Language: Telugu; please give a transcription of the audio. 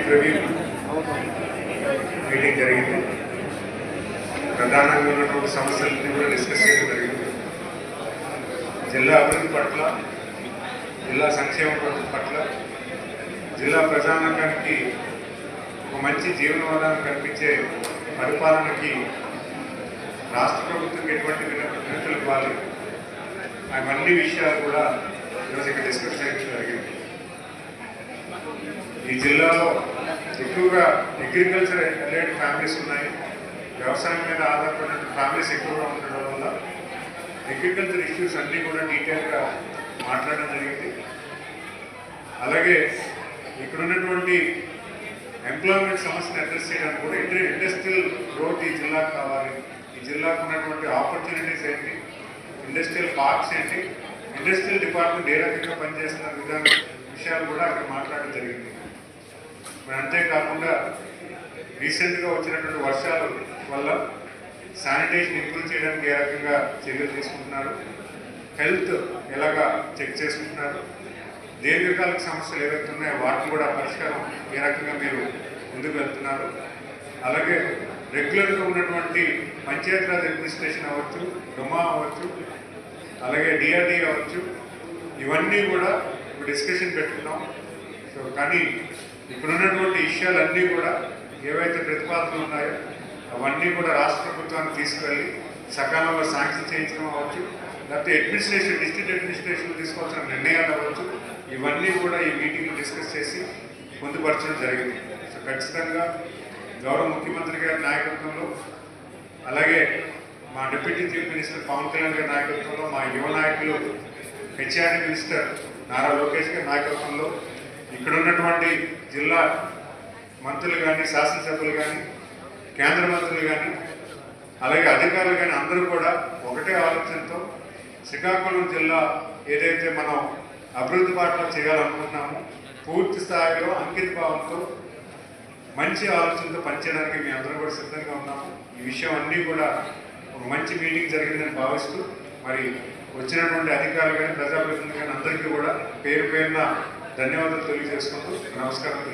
బడ్జెట్ రివ్యూ మీటింగ్ జరిగింది. ప్రధానంగా ఉన్నటువంటి సమస్యలన్నీ కూడా డిస్కస్ చేయడం జరిగింది. జిల్లా అభివృద్ధి పట్ల, జిల్లా సంక్షేమం పట్ల, జిల్లా ప్రజానీకానికి ఒక మంచి జీవనోధారం కల్పించే పరిపాలనకి రాష్ట్ర ప్రభుత్వం ఎటువంటి వినతులు ఇవ్వాలి, అవన్నీ విషయాలు కూడా ఈరోజు ఇక్కడ డిస్కస్ చేయడం జరిగింది. ఈ జిల్లాలో ఎక్కువగా అగ్రికల్చర్ రిలేటెడ్ ఫ్యామిలీస్ ఉన్నాయి. వ్యవసాయం మీద ఆధారపడిన ఫ్యామిలీస్ ఎక్కువగా ఉండడం వల్ల అగ్రికల్చర్ ఇష్యూస్ అన్నీ కూడా డీటెయిల్గా మాట్లాడడం జరిగింది. అలాగే ఇక్కడ ఉన్నటువంటి ఎంప్లాయ్మెంట్ సమస్యను అడ్రస్ చేయడానికి కూడా ఇండస్ట్రియల్ గ్రోత్ ఈ జిల్లాకు కావాలి, ఈ జిల్లాకు ఉన్నటువంటి ఆపర్చునిటీస్ ఏంటి, ఇండస్ట్రియల్ పార్క్స్ ఏంటి, ఇండస్ట్రియల్ డిపార్ట్మెంట్ ఏ రకంగా పనిచేస్తున్న విషయాలు కూడా అక్కడ మాట్లాడడం జరిగింది. మరి అంతేకాకుండా రీసెంట్గా వచ్చినటువంటి వర్షాల వల్ల శానిటేషన్ ఇంప్రూవ్ చేయడానికి ఏ రకంగా చర్యలు తీసుకుంటున్నారు, హెల్త్ ఎలాగా చెక్ చేసుకుంటున్నారు, దీర్ఘకాలిక సమస్యలు ఏవైతే ఉన్నాయో వాటిని కూడా పరిష్కారం ఏ రకంగా మీరు ముందుకు వెళ్తున్నారు, అలాగే రెగ్యులర్గా ఉన్నటువంటి పంచాయతీరాజ్ అడ్మినిస్ట్రేషన్ అవ్వచ్చు, డుమా అవ్వచ్చు, అలాగే డిఆర్డీ అవ్వచ్చు, ఇవన్నీ కూడా డిస్కషన్ పెట్టుకున్నాం. సో కానీ ఇక్కడ ఉన్నటువంటి విషయాలన్నీ కూడా ఏవైతే ప్రతిపాదనలు ఉన్నాయో అవన్నీ కూడా రాష్ట్ర ప్రభుత్వానికి తీసుకెళ్ళి సకాలంలో శాంక్షన్ చేయించడం అవ్వచ్చు, లేకపోతే అడ్మినిస్ట్రేషన్ డిస్ట్రిక్ట్ అడ్మినిస్ట్రేషన్ తీసుకోవాల్సిన నిర్ణయాలు అవ్వచ్చు, ఇవన్నీ కూడా ఈ మీటింగ్లో డిస్కస్ చేసి పొందుపరచడం జరిగింది. సో ఖచ్చితంగా గౌరవ ముఖ్యమంత్రి గారి నాయకత్వంలో, అలాగే మా deputy chief minister Pavan Kalyan గారి నాయకత్వంలో, మా యువ నాయకులు హెచ్ఆర్డీ మినిస్టర్ నారా లోకేష్ గారి నాయకత్వంలో, ఇక్కడ ఉన్నటువంటి జిల్లా మంత్రులు కానీ, శాసనసభ్యులు కానీ, కేంద్ర మంత్రులు కానీ, అలాగే అధికారులు కానీ అందరూ కూడా ఒకటే ఆలోచనతో శ్రీకాకుళం జిల్లా ఏదైతే మనం అభివృద్ధి బాటలో చేయాలనుకుంటున్నామో పూర్తి స్థాయిలో అంకిత భావంతో మంచి ఆలోచనతో పనిచేయడానికి మేము అందరూ కూడా సిద్ధంగా ఉన్నాము. ఈ విషయం అన్నీ కూడా ఒక మంచి మీటింగ్ జరిగిందని భావిస్తూ మరి వచ్చినటువంటి అధికారులు కానీ, ప్రజాప్రతినిధులు కానీ అందరికీ కూడా పేరు పేరున ధన్యవాదాలు తెలియజేసుకుంటూ నమస్కారం.